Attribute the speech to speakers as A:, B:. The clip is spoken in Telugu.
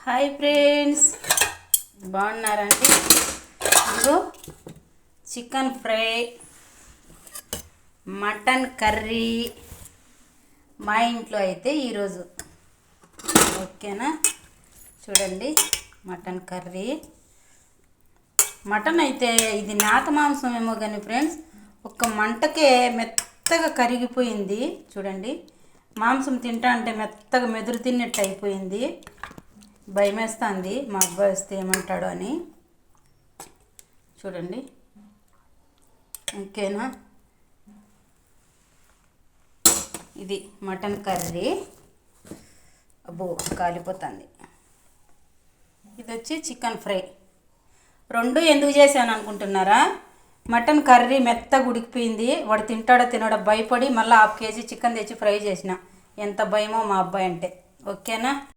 A: హాయ్ ఫ్రెండ్స్, బాగున్నారండి? ఇదిగో చికెన్ ఫ్రై, మటన్ కర్రీ మా ఇంట్లో అయితే ఈరోజు. ఓకేనా? చూడండి, మటన్ కర్రీ. మటన్ అయితే ఇది నాత మాంసం ఏమో కానీ ఫ్రెండ్స్, ఒక్క మంటకే మెత్తగా కరిగిపోయింది. చూడండి, మాంసం తింటా అంటే మెత్తగా మెదురు తిన్నట్టు అయిపోయింది. భయమేస్తుంది మా అబ్బాయి వస్తే ఏమంటాడో అని. చూడండి, ఓకేనా? ఇది మటన్ కర్రీ. అబ్బో, కాలిపోతుంది. ఇది వచ్చి చికెన్ ఫ్రై. రెండు ఎందుకు చేశాను అనుకుంటున్నారా? మటన్ కర్రీ మెత్తగా ఉడికిపోయింది. వాడు తింటాడో తినడో భయపడి మళ్ళీ ½ కేజీ చికెన్ తెచ్చి ఫ్రై చేసిన. ఎంత భయమో మా అబ్బాయి అంటే. ఓకేనా?